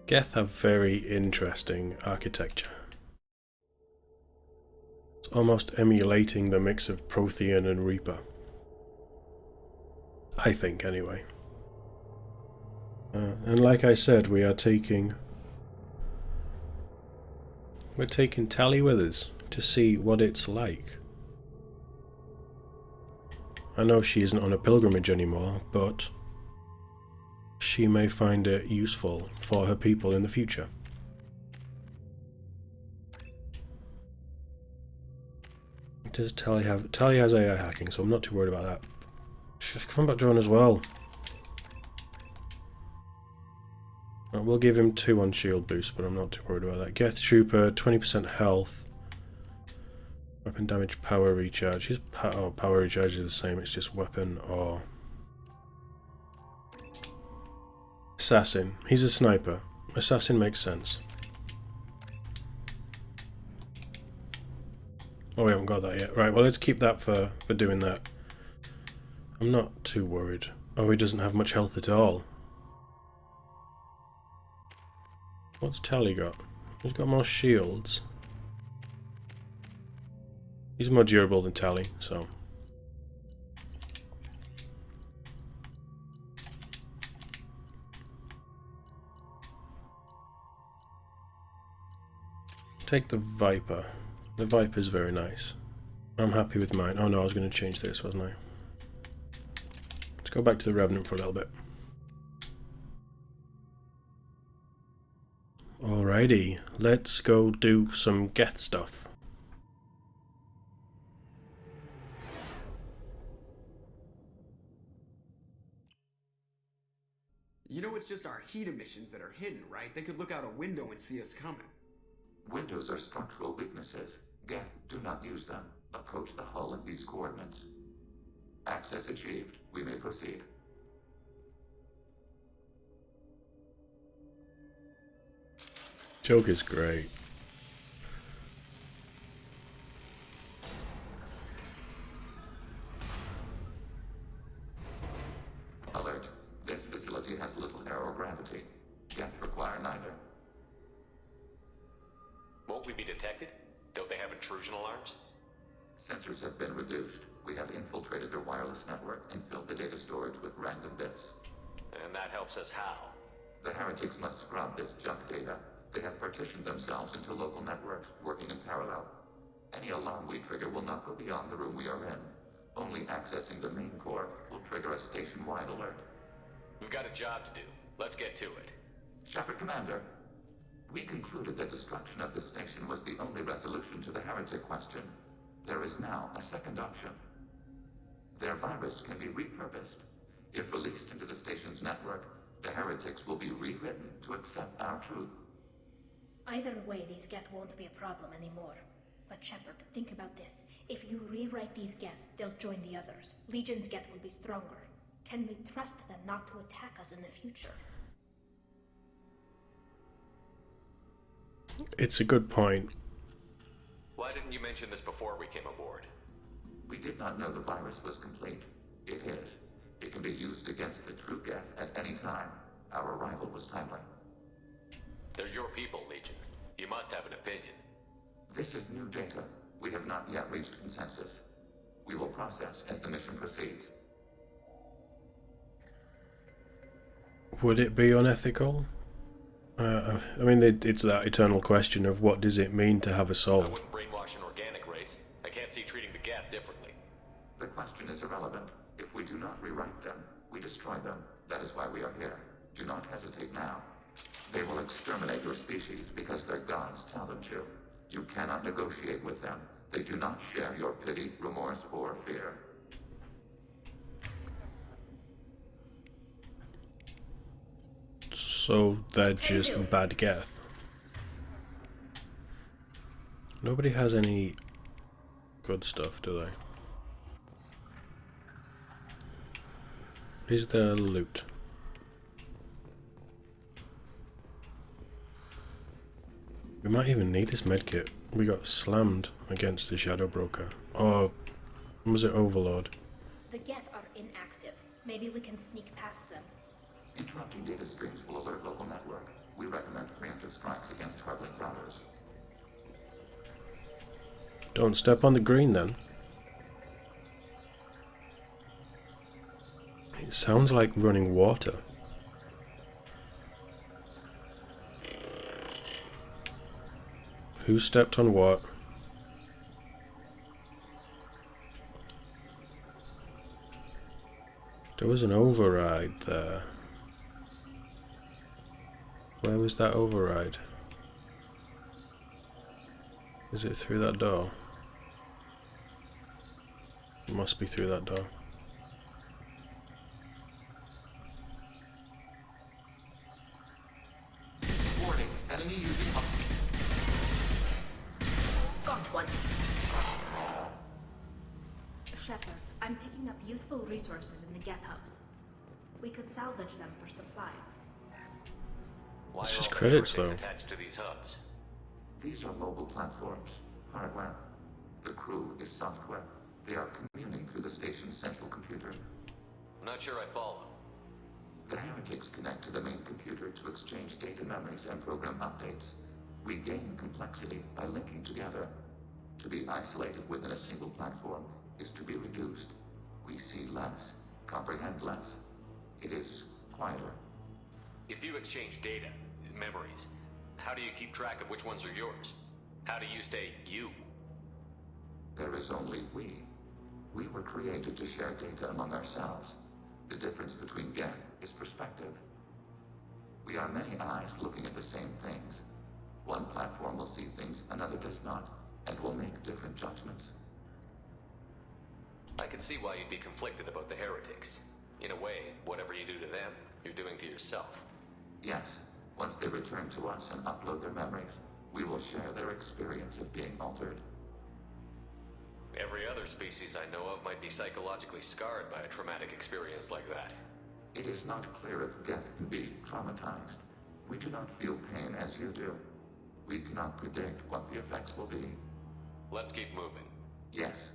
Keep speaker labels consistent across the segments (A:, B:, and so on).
A: Geth have very interesting architecture. It's almost emulating the mix of Prothean and Reaper. I think, anyway. And like I said, we're taking Tally with us to see what it's like. I know she isn't on a pilgrimage anymore, but she may find it useful for her people in the future. Does Tally have... Tally has AI hacking, so I'm not too worried about that. She's combat drone as well. We'll give him 2 on shield boost, but I'm not too worried about that. Geth Trooper, 20% health. Weapon damage, power recharge. His power recharge is the same, it's just weapon or... Assassin. He's a sniper. Assassin makes sense. Oh, we haven't got that yet. Right, well, let's keep that for doing that. I'm not too worried. Oh, he doesn't have much health at all. What's Tally got? He's got more shields. He's more durable than Tally, so... Take the Viper. The Viper's very nice. I'm happy with mine. Oh no, I was going to change this, wasn't I? Let's go back to the Revenant for a little bit. Alrighty, let's go do some Geth stuff.
B: You know, it's just our heat emissions that are hidden, right? They could look out a window and see us coming.
C: Windows are structural weaknesses. Geth, do not use them. Approach the hull at these coordinates. Access achieved. We may proceed.
A: Joke is great.
C: Alert. This facility has little aerogravity. Geth require neither.
D: Won't we be detected? Don't they have intrusion alarms?
C: Sensors have been reduced. We have infiltrated their wireless network and filled the data storage with random bits.
D: And that helps us how?
C: The heretics must scrub this junk data. They have partitioned themselves into local networks, working in parallel. Any alarm we trigger will not go beyond the room we are in. Only accessing the main core will trigger a station-wide alert.
D: We've got a job to do. Let's get to it.
C: Shepard, Commander. We concluded that destruction of the station was the only resolution to the heretic question. There is now a second option. Their virus can be repurposed. If released into the station's network, the heretics will be rewritten to accept our truth.
E: Either way, these Geth won't be a problem anymore. But Shepard, think about this. If you rewrite these Geth, they'll join the others. Legion's Geth will be stronger. Can we trust them not to attack us in the future?
A: It's a good point.
D: Why didn't you mention this before we came aboard?
C: We did not know the virus was complete. It is. It can be used against the true Geth at any time. Our arrival was timely.
D: They're your people, Legion. You must have an opinion.
C: This is new data. We have not yet reached consensus. We will process as the mission proceeds.
A: Would it be unethical? I mean, it's that eternal question of what does it mean to have a
D: I
A: soul?
D: wouldn't brainwash an organic race. I can't see treating the Geth differently.
C: The question is irrelevant. If we do not rewrite them, we destroy them. That is why we are here. Do not hesitate now. They will exterminate your species because their gods tell them to. You cannot negotiate with them. They do not share your pity, remorse, or fear.
A: So they're just bad Geth. Nobody has any good stuff, do they? Is there loot? We might even need this medkit. We got slammed against the Shadow Broker. Or was it Overlord?
E: The Geth are inactive. Maybe we can sneak past them.
C: Interrupting data streams will alert local network. We recommend effective strikes against hardlink routers.
A: Don't step on the green then. It sounds like running water. Who stepped on what? There was an override there. Where was that override? Is it through that door? It must be through that door.
C: Warning, enemy using
E: Got one. Shepard, I'm picking up useful resources in the Geth hubs. We could salvage them for supplies.
D: Why
A: It's
D: are
A: just
D: all the
A: credits,
D: heretics
A: though.
D: attached to these hubs?
C: These are mobile platforms, hardware. The crew is software. They are communing through the station's central computer.
D: I'm not sure I follow.
C: The heretics connect to the main computer to exchange data memories and program updates. We gain complexity by linking together. To be isolated within a single platform is to be reduced. We see less, comprehend less. It is quieter.
D: If you exchange data, memories, how do you keep track of which ones are yours? How do you stay you?
C: There is only we. We were created to share data among ourselves. The difference between Geth is perspective. We are many eyes looking at the same things. One platform will see things another does not, and will make different judgments.
D: I can see why you'd be conflicted about the heretics. In a way, whatever you do to them, you're doing to yourself.
C: Yes, once they return to us and upload their memories, we will share their experience of being altered.
D: Every other species I know of might be psychologically scarred by a traumatic experience like that.
C: It is not clear if Geth can be traumatized. We do not feel pain as you do. We cannot predict what the effects will be.
D: Let's keep moving.
C: Yes.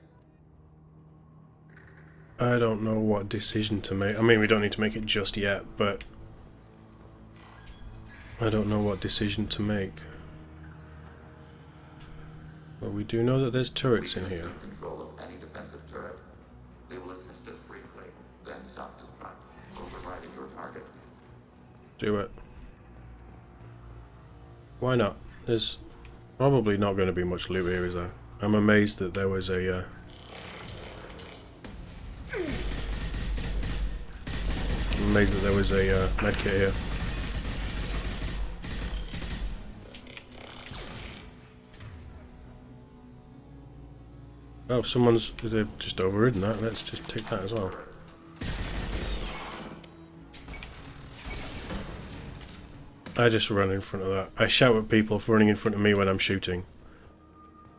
A: I don't know what decision to make. I mean, we don't need to make it just yet, but I don't know what decision to make. But we do know that there's turrets in
C: We
A: here.
C: can assume control of any defensive turret. They will assist us briefly, then self-destruct, overriding your target.
A: Do it. Why not? There's probably not going to be much loot here, is there? I'm amazed that there was a I'm amazed that there was a medkit here. Oh, they've just overridden that. Let's just take that as well. I just run in front of that. I shout at people for running in front of me when I'm shooting.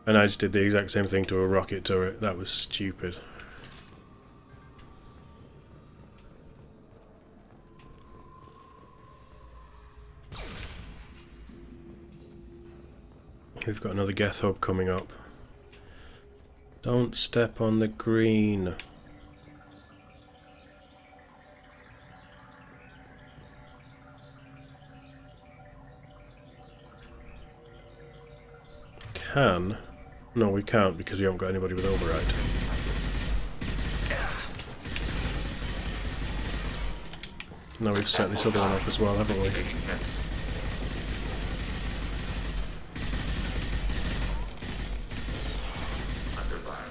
A: And I just did the exact same thing to a rocket turret. That was stupid. We've got another Geth hub coming up. Don't step on the green. Can? No, we can't because we haven't got anybody with override. Now we've set this other one off as well, haven't we?
C: Taking hits. Under fire.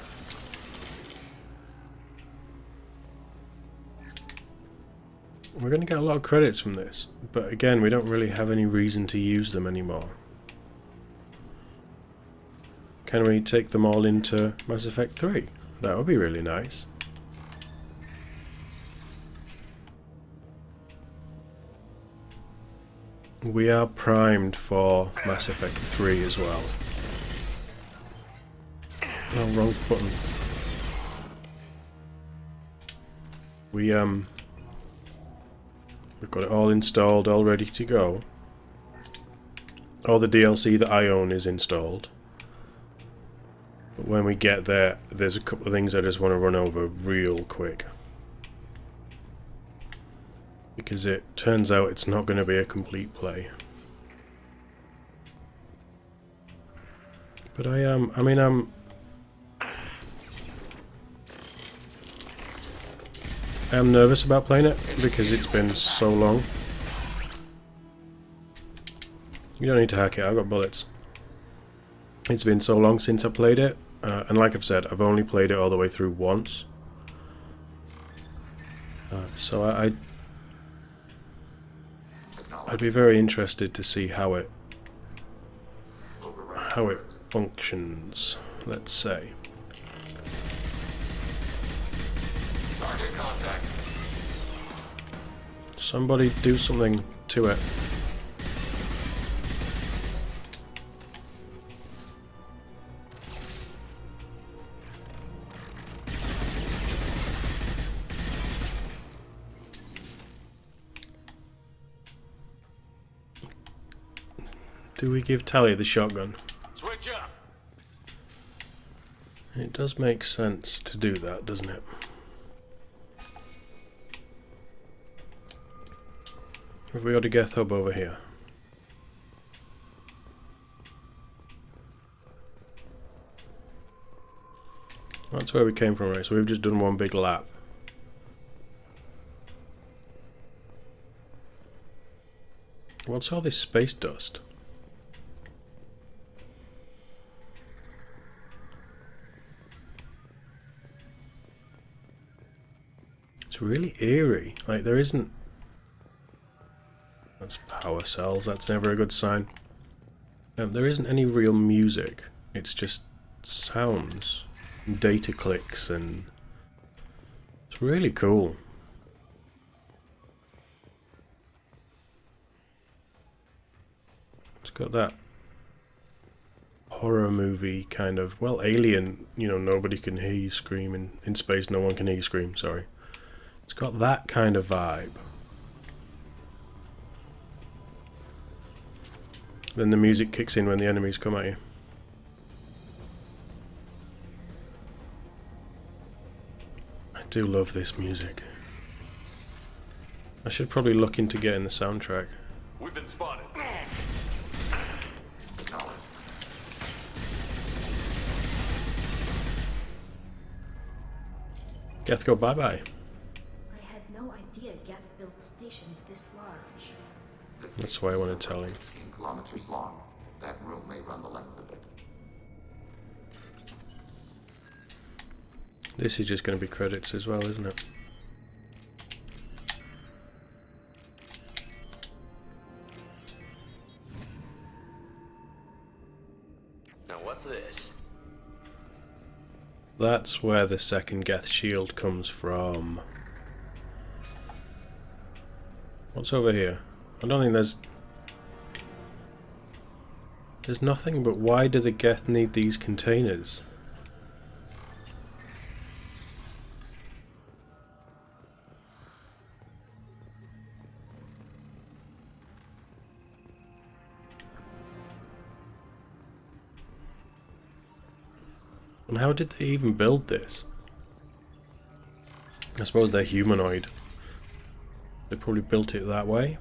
A: We're going to get a lot of credits from this, but again, we don't really have any reason to use them anymore. Can we take them all into Mass Effect 3? That would be really nice. We are primed for Mass Effect 3 as well. Oh, wrong button. We've got it all installed, all ready to go. All the DLC that I own is installed. But when we get there, there's a couple of things I just want to run over real quick. Because it turns out it's not going to be a complete play. But I am, I mean, I am nervous about playing it because it's been so long. You don't need to hack it, I've got bullets. It's been so long since I played it, and like I've said, I've only played it all the way through once. So I'd be very interested to see how it functions, let's say.
C: Target contact.
A: Somebody do something to it. Do we give Tally the shotgun?
D: Switch up.
A: It does make sense to do that, doesn't it? Have we got a Geth hub over here? That's where we came from, right? So we've just done one big lap. What's all this space dust? It's really eerie. Like, there isn't... That's power cells, that's never a good sign. There isn't any real music. It's just sounds. And data clicks and... It's really cool. It's got that horror movie kind of... Well, Alien, you know, nobody can hear you scream. In space, no one can hear you scream, sorry. It's got that kind of vibe. Then the music kicks in when the enemies come at you. I do love this music. I should probably look into getting the soundtrack.
D: We've been spotted.
C: Acknowledged.
A: Geth, go bye-bye.
E: I had no idea Geth built stations this large.
C: This
A: That's why I want to tell him.
C: 15 kilometers long. That room may run the length of it.
A: This is just going to be credits as well, isn't it?
D: Now what's this?
A: That's where the second Geth shield comes from. What's over here? I don't think there's... There's nothing, but why do the Geth need these containers? And how did they even build this? I suppose they're humanoid. They probably built it that way.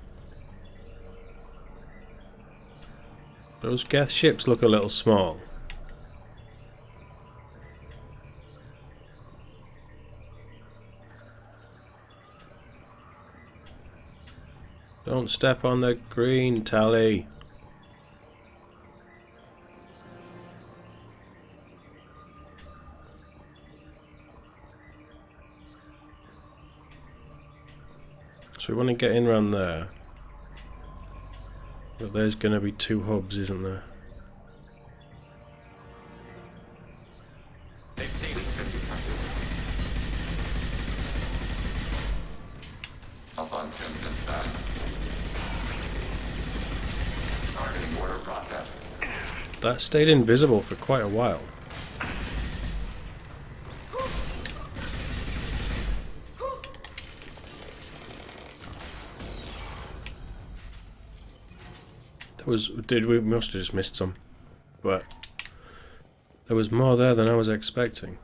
A: Those Geth ships look a little small. Don't step on the green, Tally. So we want to get in around there. But there's going to be two hubs, isn't there?
C: They've seen it and detected. Abundant and bad. Targeting order processed.
A: That stayed invisible for quite a while. We must have just missed some, but there was more there than I was expecting.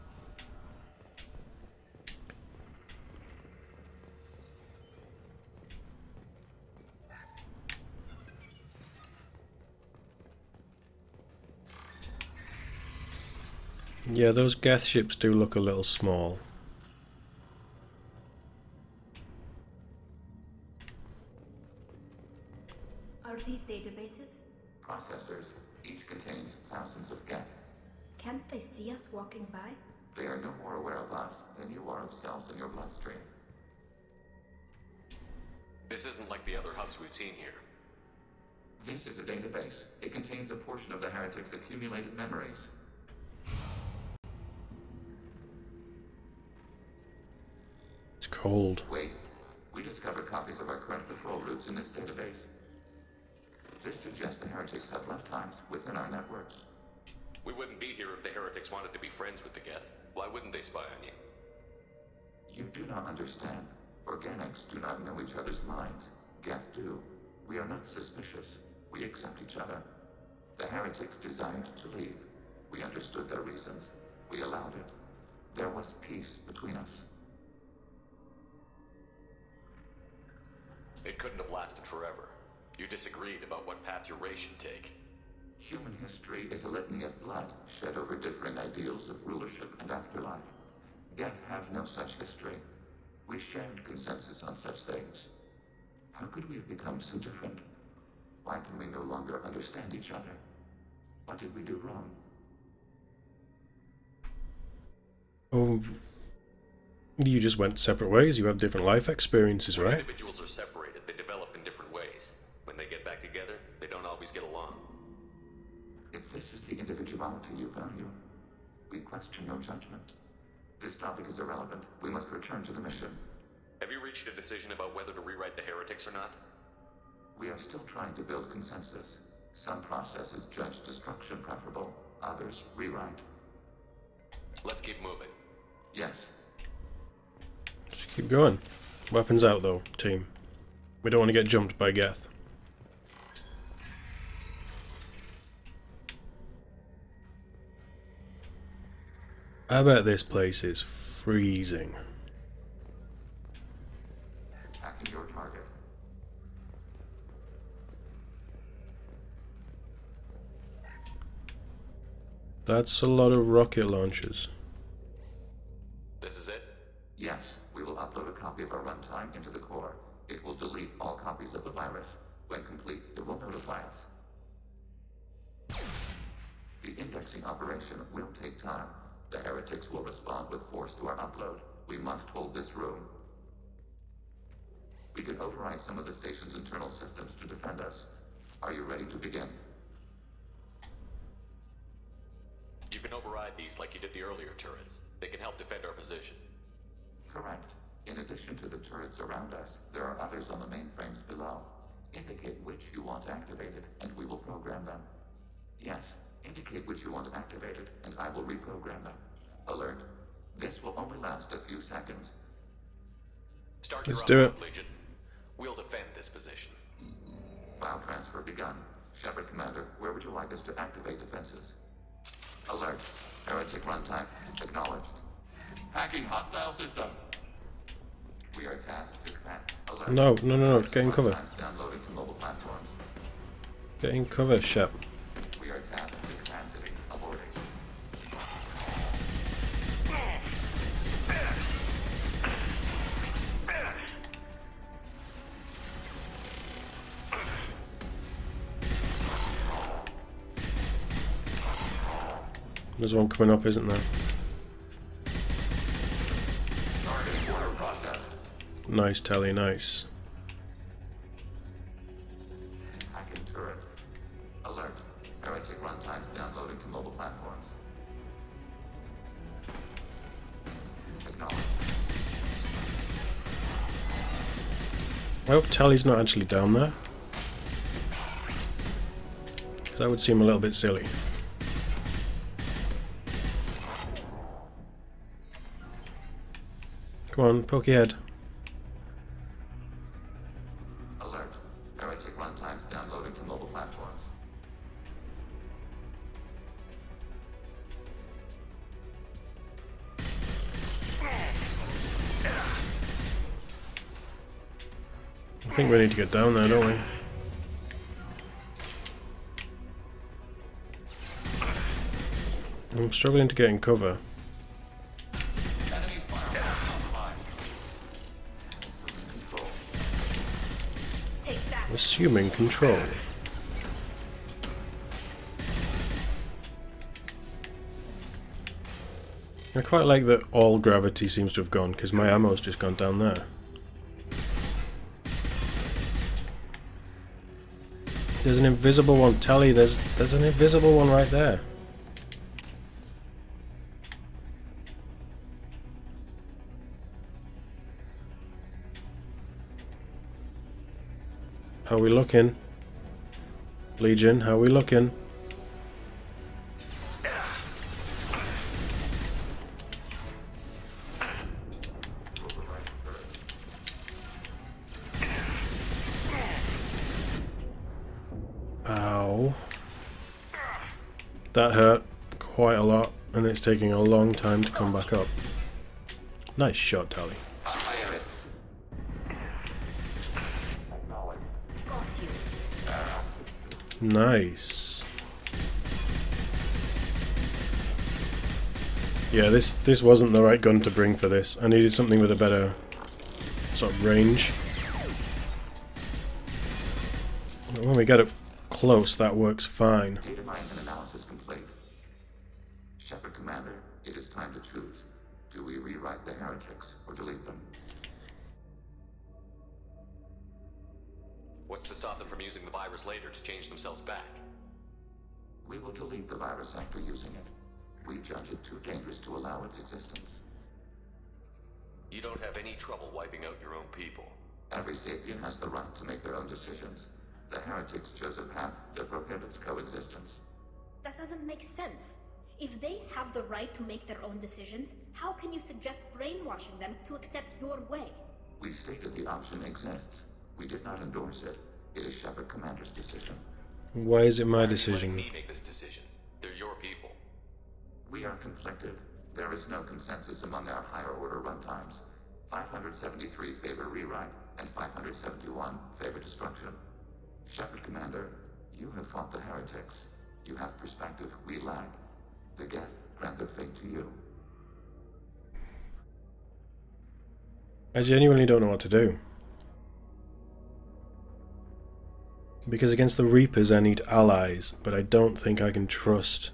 A: Yeah, those Geth ships do look a little small.
E: Are these databases?
C: Processors. Each contains thousands of Geth.
E: Can't they see us walking by?
C: They are no more aware of us than you are of cells in your bloodstream.
D: This isn't like the other hubs we've seen here.
C: This is a database. It contains a portion of the Heretics' accumulated memories.
A: It's cold.
C: Wait. We discovered copies of our current patrol routes in this database. This suggests the Heretics have runtimes within our networks.
D: We wouldn't be here if the Heretics wanted to be friends with the Geth. Why wouldn't they spy on you?
C: You do not understand. Organics do not know each other's minds. Geth do. We are not suspicious. We accept each other. The Heretics desired to leave. We understood their reasons. We allowed it. There was peace between us.
D: It couldn't have lasted forever. You disagreed about what path your race should take.
C: Human history is a litany of blood shed over differing ideals of rulership and afterlife. Geth have no such history. We shared consensus on such things. How could we have become so different? Why can we no longer understand each other? What did we do wrong?
A: Oh, you just went separate ways. You have different life experiences,
D: When
A: right?
D: individuals are separated, they develop in different ways. When they get back together, they don't always get along.
C: If this is the individuality you value, we question your judgment. This topic is irrelevant. We must return to the mission.
D: Have you reached a decision about whether to rewrite the Heretics or not?
C: We are still trying to build consensus. Some processes judge destruction preferable, others rewrite.
D: Let's keep moving.
C: Yes,
A: Just keep going. Weapons out, though, team. We don't want to get jumped by Geth. I bet this place is freezing.
C: attacking your target.
A: That's a lot of rocket launchers.
D: This is it?
C: Yes, we will upload a copy of our runtime into the core. It will delete all copies of the virus. When complete, it will notify us. The indexing operation will take time. The heretics will respond with force to our upload. We must hold this room. We can override some of the station's internal systems to defend us. Are you ready to begin?
D: You can override these like you did the earlier turrets. They can help defend our position.
C: Correct. In addition to the turrets around us, there are others on the mainframes below. Indicate which you want activated, and we will program them. Yes, indicate which you want activated, and I will reprogram them. Alert. This will only last a few seconds.
D: Start
A: Let's
D: your
A: do
D: upload, Legion. We'll defend this position.
C: File transfer begun. Shepard Commander, where would you like us to activate defenses? Alert. Heretic runtime acknowledged. Hacking hostile system. We are tasked to connect. Alert.
A: No. Get in cover.
C: Runtimes downloading to mobile platforms.
A: Get in cover, Shep.
C: We are tasked to capacity. Aborting.
A: There's one coming up, isn't there?
C: Target order processed.
A: Nice, Tally, nice.
C: Hacking turret. Alert. Heretic runtimes downloading to mobile platforms. Acknowledged.
A: I hope Tally's not actually down there. That would seem a little bit silly. Come on, poke your head.
C: Alert. Heretic runtimes downloading to mobile platforms.
A: I think we need to get down there, don't we? I'm struggling to get in cover.
C: Enemy firewall online. Assuming control.
E: Take that.
A: Assuming control. I quite like that all gravity seems to have gone, because my ammo's just gone down there. There's an invisible one. Tally, there's an invisible one right there. How we looking? Legion, how we looking? Ow. That hurt quite a lot, and it's taking a long time to come back up. Nice shot, Tally.
C: Fire it.
E: Got you.
A: Nice. Yeah, this wasn't the right gun to bring for this. I needed something with a better sort of range. When we get up close, that works fine.
C: Data mining and analysis complete. Shepard Commander, it is time to choose. Do we rewrite the heretics or delete them?
D: What's to stop them from using the virus later to change themselves back?
C: We will delete the virus after using it. We judge it too dangerous to allow its existence.
D: You don't have any trouble wiping out your own people.
C: Every sapient has the right to make their own decisions. The heretics chose a path that prohibits coexistence.
E: That doesn't make sense. If they have the right to make their own decisions, how can you suggest brainwashing them to accept your way?
C: We stated the option exists. We did not endorse it. It is Shepard Commander's decision.
A: Why is it my
D: Why are you
A: decision?
D: letting me make this decision? They're your people.
C: We are conflicted. There is no consensus among our higher order runtimes. 573 favor rewrite, and 571 favor destruction. Shepard Commander, you have fought the heretics. You have perspective we lack. The Geth grant their fate to you.
A: I genuinely don't know what to do. Because against the Reapers I need allies, but I don't think I can trust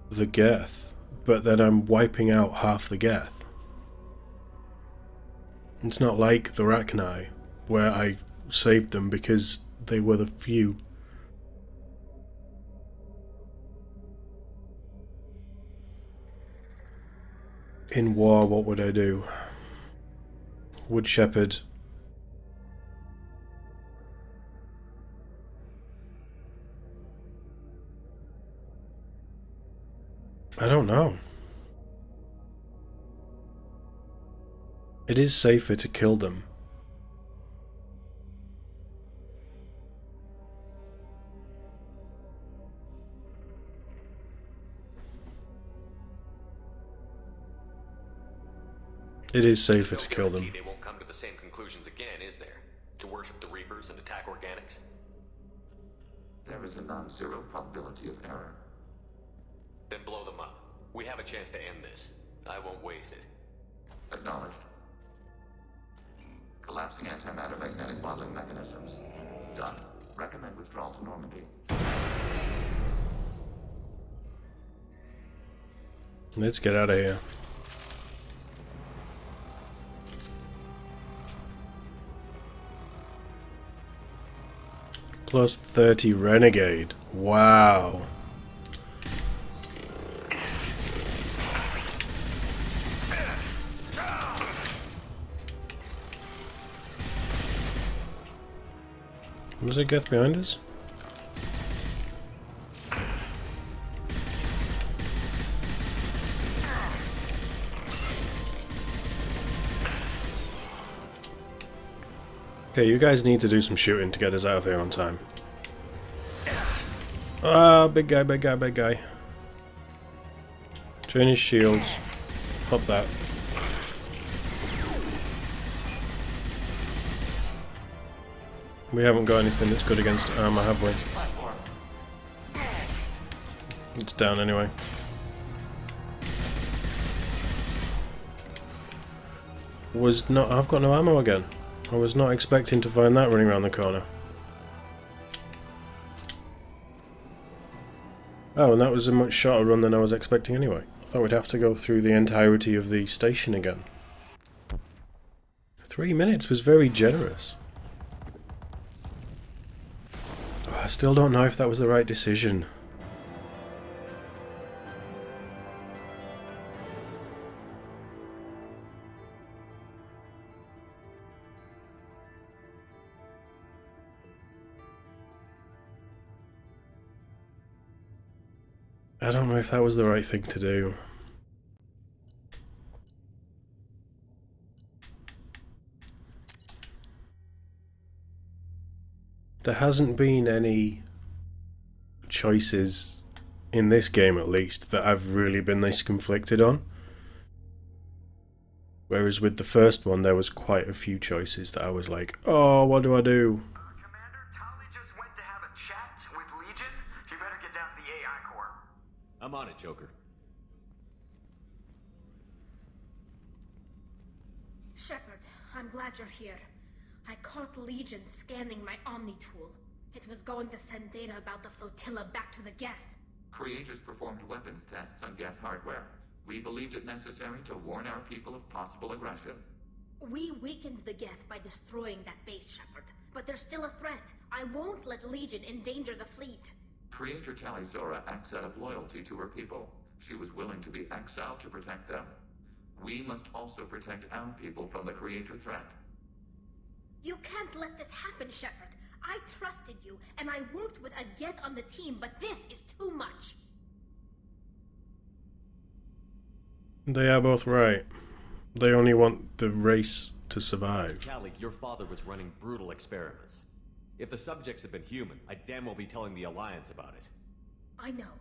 A: the Geth. But then I'm wiping out half the Geth. It's not like the Rachni, where I saved them because they were the few. In war, what would I do? Would Shepard... I don't know. It is safer to kill them. It is safer to kill them.
D: They won't come to the same conclusions again, is there? To worship the Reapers and attack organics?
C: There is a non-zero probability of error.
D: Then blow them up. We have a chance to end this. I won't waste it.
C: Acknowledged. Collapsing antimatter magnetic modeling mechanisms. Done. Recommend withdrawal to Normandy.
A: Let's get out of here. Plus 30 Renegade. Wow. Was it Geth behind us? Okay, you guys need to do some shooting to get us out of here on time. Ah, big guy, big guy, big guy. Turn his shields. Pop that. We haven't got anything that's good against armor, have we? It's down anyway. I've got no ammo again. I was not expecting to find that running around the corner. Oh, and that was a much shorter run than I was expecting anyway. I thought we'd have to go through the entirety of the station again. 3 minutes was very generous. Oh, I still don't know if that was the right decision. I don't know if that was the right thing to do. There hasn't been any choices, in this game at least, that I've really been this conflicted on. Whereas with the first one, there was quite a few choices that I was like, oh, what do I do?
F: Commander, Tali just went to have a chat with Legion. You better get down to the AI core.
D: I'm on it, Joker.
E: Shepard, I'm glad you're here. I caught Legion scanning my Omni tool. It was going to send data about the flotilla back to the Geth.
C: Creators performed weapons tests on Geth hardware. We believed it necessary to warn our people of possible aggression.
E: We weakened the Geth by destroying that base, Shepard. But there's still a threat. I won't let Legion endanger the fleet.
C: Creator Tali Zora acts out of loyalty to her people. She was willing to be exiled to protect them. We must also protect our people from the Creator threat.
E: You can't let this happen, Shepard. I trusted you, and I worked with a Geth on the team, but this is too much.
A: They are both right. They only want the race to survive.
D: Tali, your father was running brutal experiments. If the subjects had been human, I'd damn well be telling the Alliance about it.
E: I know,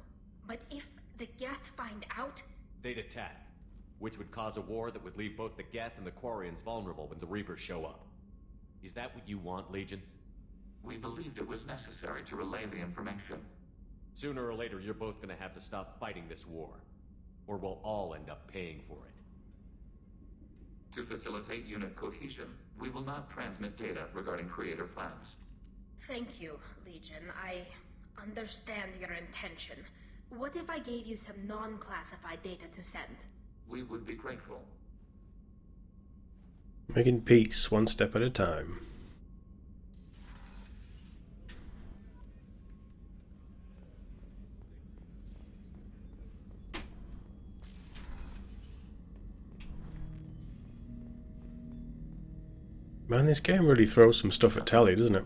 E: but if the Geth find out...
D: They'd attack, which would cause a war that would leave both the Geth and the Quarians vulnerable when the Reapers show up. Is that what you want, Legion?
C: We believed it was necessary to relay the information.
D: Sooner or later, you're both gonna have to stop fighting this war. Or we'll all end up paying for it.
C: To facilitate unit cohesion, we will not transmit data regarding Creator plans.
E: Thank you, Legion. I understand your intention. What if I gave you some non-classified data to send?
C: We would be grateful.
A: Making peace one step at a time. Man, this game really throws some stuff at Tali, doesn't it?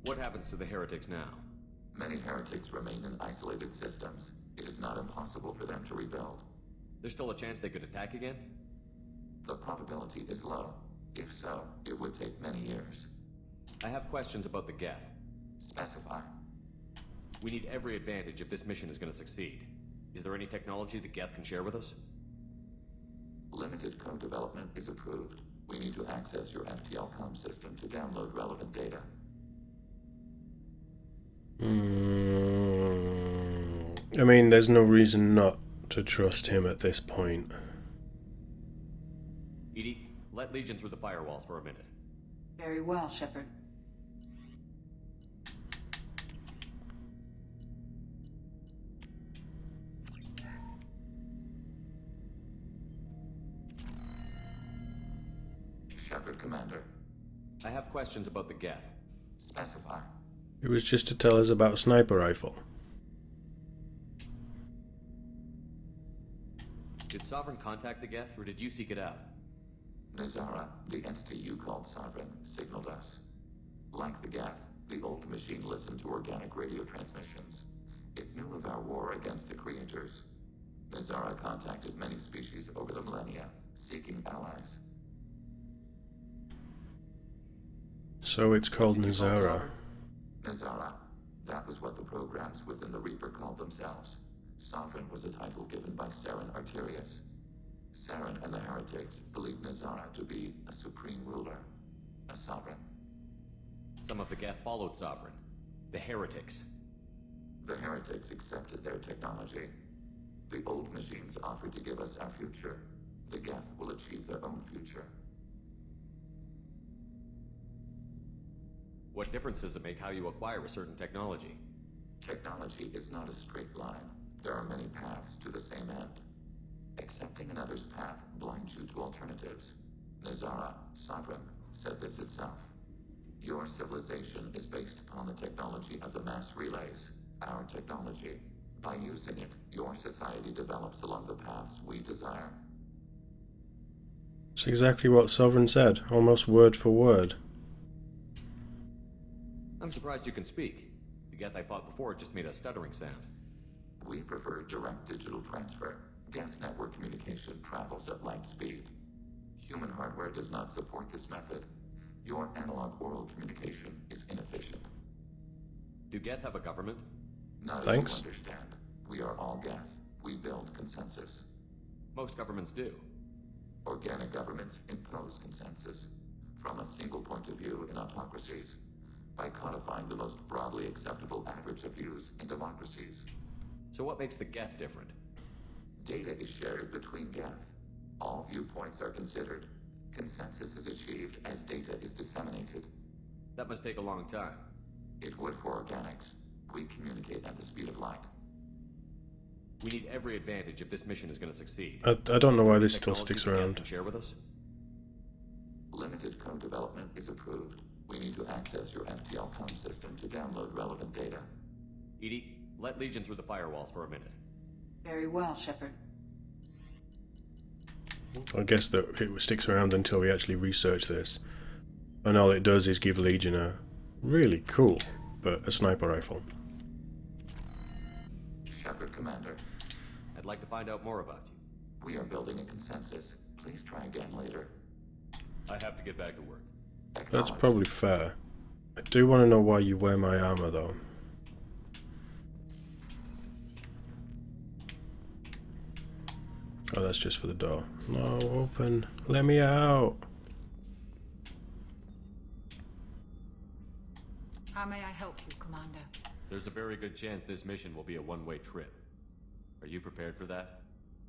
D: What happens to the Heretics now?
C: Many heretics remain in isolated systems. It is not impossible for them to rebuild.
D: There's still a chance they could attack again?
C: The probability is low. If so, it would take many years.
D: I have questions about the Geth.
C: Specify.
D: We need every advantage if this mission is going to succeed. Is there any technology the Geth can share with us?
C: Limited code development is approved. We need to access your FTL comm system to download relevant data.
A: I mean, there's no reason not to trust him at this point.
D: EDI, let Legion through the firewalls for a minute.
G: Very well, Shepard.
C: Shepard, Commander.
D: I have questions about the Geth.
C: Specify.
A: It was just to tell us about a sniper rifle.
D: Did Sovereign contact the Geth, or did you seek it out?
C: Nazara, the entity you called Sovereign, signaled us. Like the Geth, the old machine listened to organic radio transmissions. It knew of our war against the Creators. Nazara contacted many species over the millennia, seeking allies.
A: So it's called Nazara.
C: Nazara. That was what the programs within the Reaper called themselves. Sovereign was a title given by Saren Arterius. Saren and the Heretics believed Nazara to be a supreme ruler, a sovereign.
D: Some of the Geth followed Sovereign. The Heretics.
C: The Heretics accepted their technology. The old machines offered to give us our future. The Geth will achieve their own future.
D: What difference does it make how you acquire a certain technology?
C: Technology is not a straight line. There are many paths to the same end. Accepting another's path blinds you to alternatives. Nazara, Sovereign, said this itself. Your civilization is based upon the technology of the mass relays, our technology. By using it, your society develops along the paths we desire.
A: It's exactly what Sovereign said, almost word for word.
D: I'm surprised you can speak. The Geth I fought before just made a stuttering sound.
C: We prefer direct digital transfer. Geth network communication travels at light speed. Human hardware does not support this method. Your analog oral communication is inefficient.
D: Do Geth have a government?
C: Not
A: Thanks.
C: as you understand. We are all Geth. We build consensus.
D: Most governments do.
C: Organic governments impose consensus from a single point of view in autocracies by codifying the most broadly acceptable average of views in democracies.
D: So what makes the Geth different?
C: Data is shared between Geth. All viewpoints are considered. Consensus is achieved as data is disseminated.
D: That must take a long time.
C: It would for organics. We communicate at the speed of light.
D: We need every advantage if this mission is going to succeed.
A: I don't know why this still
D: Technology
A: sticks
D: the Geth
A: around.
D: can share with us?
C: Limited code development is approved. We need to access your FTL comm system to download relevant data.
D: Edie, let Legion through the firewalls for a minute.
G: Very well, Shepard.
A: I guess that it sticks around until we actually research this. And all it does is give Legion a really cool, but a sniper rifle.
C: Shepard, Commander.
D: I'd like to find out more about you.
C: We are building a consensus. Please try again later.
D: I have to get back to work.
A: That's
C: Acknowledged.
A: probably fair. I do want to know why you wear my armor though. Oh, that's just for the door. No, open. Let me out.
G: How may I help you, Commander?
D: There's a very good chance this mission will be a one-way trip. Are you prepared for that?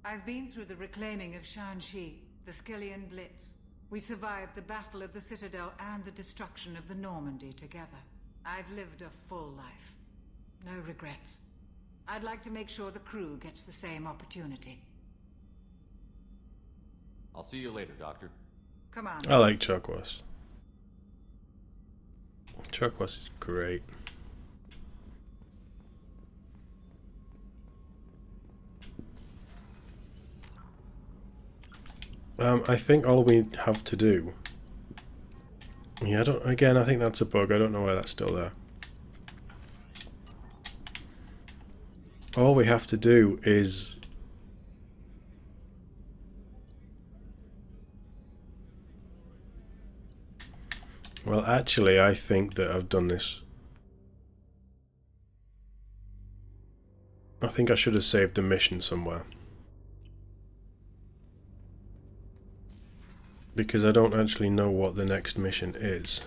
H: I've been through the reclaiming of Shanxi, the Skillian Blitz. We survived the Battle of the Citadel and the destruction of the Normandy together. I've lived a full life. No regrets. I'd like to make sure the crew gets the same opportunity.
D: I'll see you later, Doctor.
H: Commander.
A: I like Chakwas. Chakwas is great. I think all we have to do... Yeah, I think that's a bug. I don't know why that's still there. All we have to do is... Well, actually, I think that I've done this. I think I should have saved the mission somewhere. Because I don't actually know what the next mission is.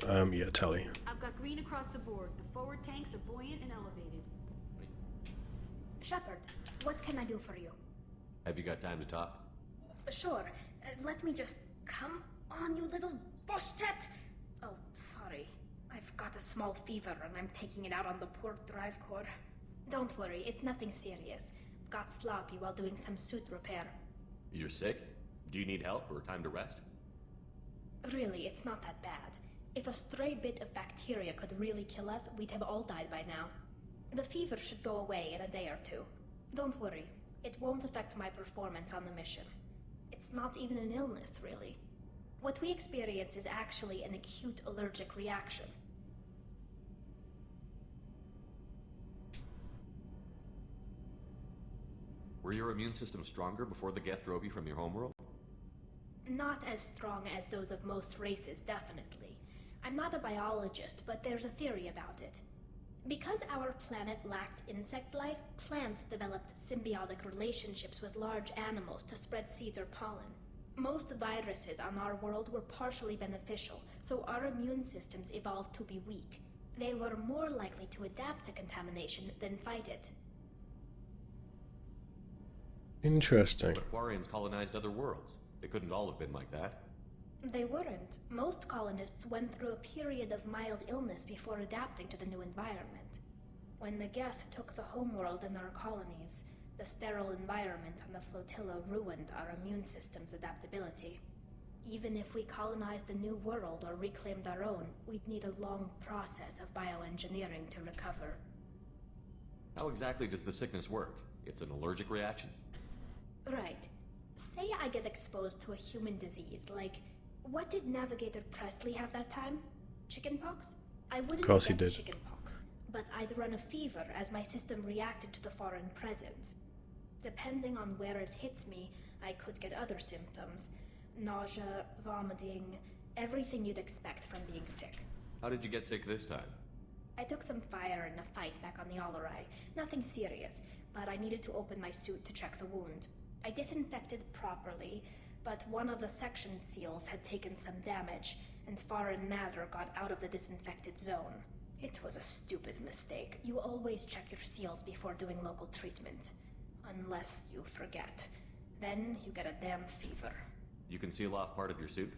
A: Yeah, Telly.
I: I've got green across the board. The forward tanks are buoyant and elevated.
E: Shepard, what can I do for you?
D: Have you got time to talk?
E: Sure. Let me just... Come on, you little boshtet! Oh, sorry. I've got a small fever and I'm taking it out on the poor drive core. Don't worry, it's nothing serious. Got sloppy while doing some suit repair.
D: You're sick? Do you need help or time to rest?
E: Really, it's not that bad. If a stray bit of bacteria could really kill us, we'd have all died by now. The fever should go away in a day or two. Don't worry, it won't affect my performance on the mission. It's not even an illness, really. What we experience is actually an acute allergic reaction.
D: Were your immune system stronger before the Geth drove you from your homeworld?
E: Not as strong as those of most races, definitely. I'm not a biologist, but there's a theory about it. Because our planet lacked insect life, plants developed symbiotic relationships with large animals to spread seeds or pollen. Most viruses on our world were partially beneficial, so our immune systems evolved to be weak. They were more likely to adapt to contamination than fight it.
A: Interesting.
D: Quarians colonized other worlds. They couldn't all have been like that.
E: They weren't. Most colonists went through a period of mild illness before adapting to the new environment. When the Geth took the homeworld in our colonies, the sterile environment on the flotilla ruined our immune system's adaptability. Even if we colonized a new world or reclaimed our own, we'd need a long process of bioengineering to recover.
D: How exactly does the sickness work? It's an allergic reaction?
E: Right. Say I get exposed to a human disease, like, what did Navigator Presley have that time? Chickenpox? I wouldn't
A: Of course he
E: get
A: did.
E: chickenpox, but I'd run a fever as my system reacted to the foreign presence. Depending on where it hits me, I could get other symptoms. Nausea, vomiting, everything you'd expect from being sick.
D: How did you get sick this time?
E: I took some fire in a fight back on the Olorai. Nothing serious, but I needed to open my suit to check the wound. I disinfected properly, but one of the section seals had taken some damage, and foreign matter got out of the disinfected zone. It was a stupid mistake. You always check your seals before doing local treatment. Unless you forget. Then you get a damn fever.
D: You can seal off part of your suit?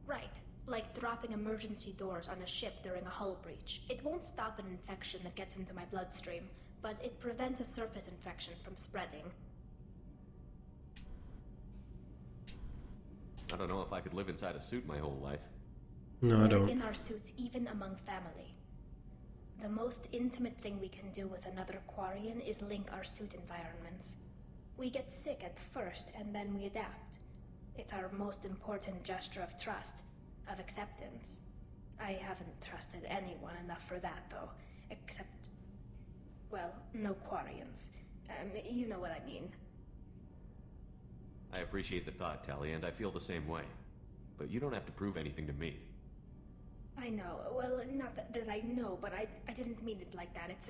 E: Right. Like dropping emergency doors on a ship during a hull breach. It won't stop an infection that gets into my bloodstream, but it prevents a surface infection from spreading.
D: I don't know if I could live inside a suit my whole life.
A: No, I
E: We're
A: don't.
E: in our suits even among family. The most intimate thing we can do with another Quarian is link our suit environments. We get sick at first, and then we adapt. It's our most important gesture of trust, of acceptance. I haven't trusted anyone enough for that, though. Except, well, no Quarians. You know what I mean.
D: I appreciate the thought, Tally, and I feel the same way. But you don't have to prove anything to me.
E: I know. Well, not that I know, but I didn't mean it like that. It's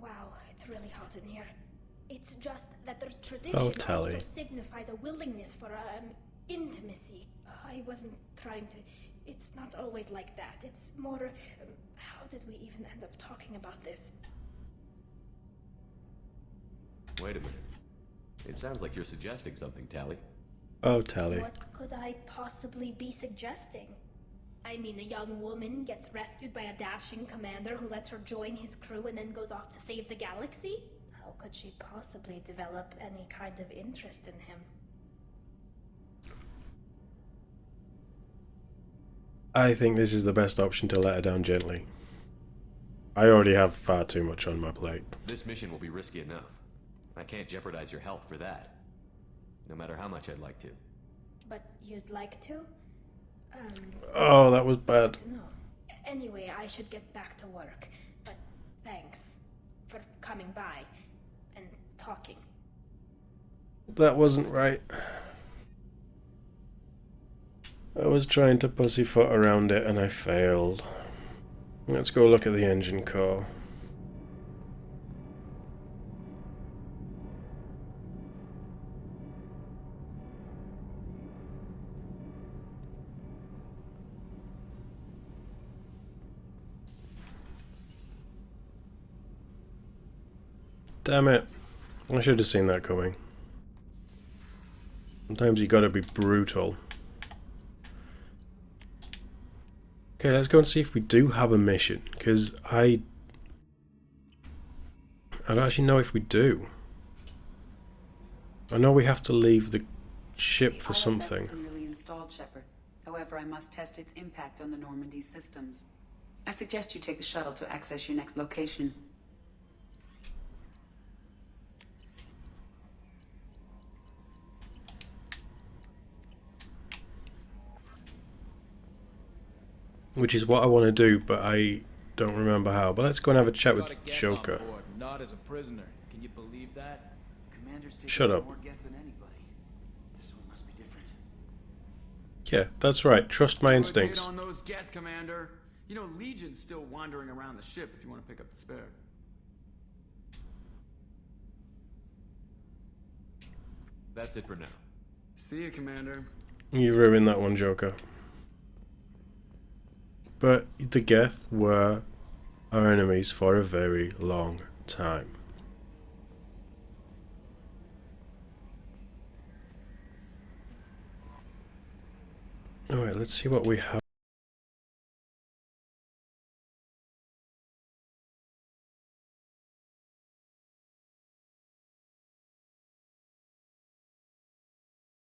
E: wow, it's really hot in here. It's just that their tradition
A: Tally.
E: also signifies a willingness for, intimacy. I wasn't trying to... It's not always like that. It's more... how did we even end up talking about this?
D: Wait a minute. It sounds like you're suggesting something, Tally.
A: Oh, Tally.
E: What could I possibly be suggesting? I mean, a young woman gets rescued by a dashing commander who lets her join his crew and then goes off to save the galaxy? How could she possibly develop any kind of interest in him?
A: I think this is the best option to let her down gently. I already have far too much on my plate.
D: This mission will be risky enough. I can't jeopardize your health for that. No matter how much I'd like to.
E: But you'd like to?
A: Oh, that was bad.
E: No. Anyway, I should get back to work. But thanks for coming by and talking.
A: That wasn't right. I was trying to pussyfoot around it and I failed. Let's go look at the engine core. Damn it. I should have seen that coming. Sometimes you gotta be brutal. Okay, let's go and see if we do have a mission, because I don't actually know if we do. I know we have to leave the ship for something.
G: The IFF isn't really installed, Shepard. However, I must test its impact on the Normandy systems. I suggest you take the shuttle to access your next location.
A: Which is what I want to do, but I don't remember how. But let's go and have a chat with Joker.
J: Not as a prisoner. Can you believe that?
F: Commander's taking
A: Shut up.
F: more Geth than anybody. This one must be different.
A: Yeah, that's right. Trust my
B: Good
A: instincts.
B: hit on those Geth, Commander. You know, Legion's still wandering around the ship if you want to pick up the spare.
D: That's it for now.
B: See you, Commander.
A: You ruined that one, Joker. But the Geth were our enemies for a very long time. Alright, let's see what we have